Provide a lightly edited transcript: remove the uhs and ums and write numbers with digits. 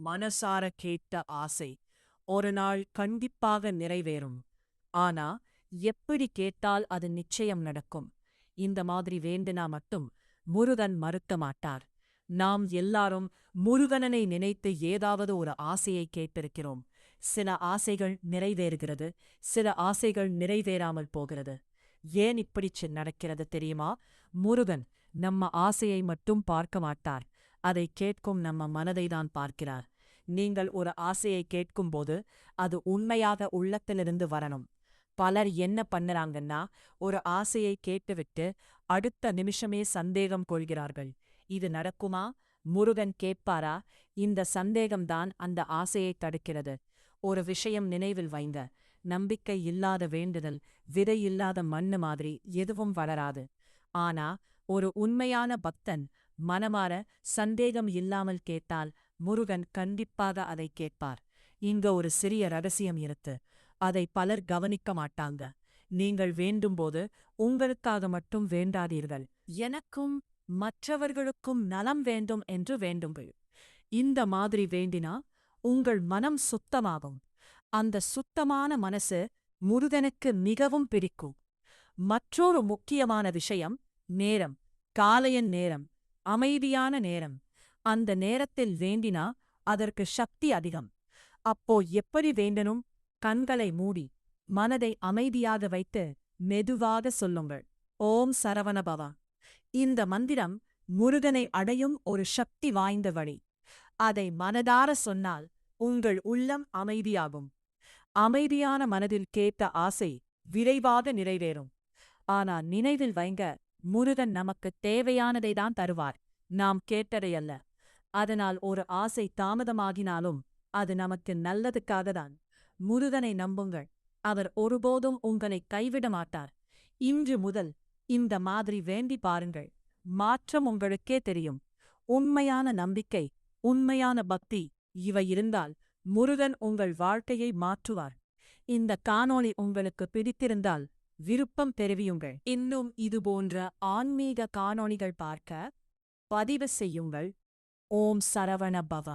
மனசார கேட்ட ஆசை ஒரு நாள் கண்டிப்பாக நிறைவேறும். ஆனா எப்படி கேட்டால் அது நிச்சயம் நடக்கும்? இந்த மாதிரி வேண்டுனா மட்டும் முருகன் மறுக்க மாட்டார். நாம் எல்லாரும் முருகனனை நினைத்து ஏதாவது ஒரு ஆசையை கேட்டிருக்கிறோம். சில ஆசைகள் நிறைவேறுகிறது, சில ஆசைகள் நிறைவேறாமல் போகிறது. ஏன் இப்படிச் நடக்கிறது தெரியுமா? முருகன் நம்ம ஆசையை மட்டும் பார்க்க மாட்டார், அதை கேட்கும் நம்ம மனதைதான் பார்க்கிறார். நீங்கள் ஒரு ஆசையை கேட்கும்போது அது உண்மையாக உள்ளத்திலிருந்து வரணும். பலர் என்ன பண்ணுறாங்கன்னா, ஒரு ஆசையை கேட்டுவிட்டு அடுத்த நிமிஷமே சந்தேகம் கொள்கிறார்கள். இது நடக்குமா? முருகன் கேட்பாரா? இந்த சந்தேகம்தான் அந்த ஆசையை தடுக்கிறது. ஒரு விஷயம் நினைவில் வைங்க, நம்பிக்கை இல்லாத வேண்டுதல் விதை இல்லாத மண்ணு மாதிரி எதுவும் வளராது. ஆனா ஒரு உண்மையான பக்தன் மனமார சந்தேகம் இல்லாமல் கேட்டால் முருகன் கண்டிப்பாக அதை கேட்பார். இங்க ஒரு சிறிய ரகசியம் இருக்கு, அதை பலர் கவனிக்க மாட்டாங்க. நீங்கள் வேண்டும்போது உங்களுக்காக மட்டும் வேண்டாதீர்கள், எனக்கும் மற்றவர்களுக்கும் நலம் வேண்டும் என்று வேண்டுங்கள். இந்த மாதிரி வேண்டினா உங்கள் மனம் சுத்தமாகும். அந்த சுத்தமான மனசு முருகனுக்கு மிகவும் பிடிக்கும். மற்றொரு முக்கியமான விஷயம் நேரம். காலையின் நேரம், அமைதியான நேரம். அந்த நேரத்தில் வேண்டினா அதற்கு சக்தி அதிகம். அப்போ எப்படி வேண்டணும்? கண்களை மூடி மனதை அமைதியாக வைத்து மெதுவாக சொல்லுங்கள், ஓம் சரவணபவா. இந்த மந்திரம் முருகனை அடையும் ஒரு சக்தி வாய்ந்த வழி. அதை மனதார சொன்னால் உங்கள் உள்ளம் அமைதியாகும். அமைதியான மனதில் கேட்ட ஆசை விரைவாக நிறைவேறும். ஆனா நினைவில் வைங்க, முருகன் நமக்கு தேவையானதைதான் தருவார், நாம் கேட்டதையல்ல. அதனால் ஒரு ஆசை தாமதமாகினாலும் அது நமக்கு நல்லதுக்காகத்தான். முருகனை நம்புங்கள், அவர் ஒருபோதும் உங்களை கைவிட மாட்டார். இன்று முதல் இந்த மாதிரி வேண்டி பாருங்கள், மாற்றம் உங்களுக்கே தெரியும். உண்மையான நம்பிக்கை, உண்மையான பக்தி இவை இருந்தால் முருகன் உங்கள் வாழ்க்கையை மாற்றுவார். இந்த காணொளி உங்களுக்கு பிடித்திருந்தால் விருப்பம் தெரிவியுங்கள். இன்னும் இதுபோன்ற ஆன்மீக காணொளிகள் பார்க்க பதிவு செய்யுங்கள். ஓம் சரவண பவ.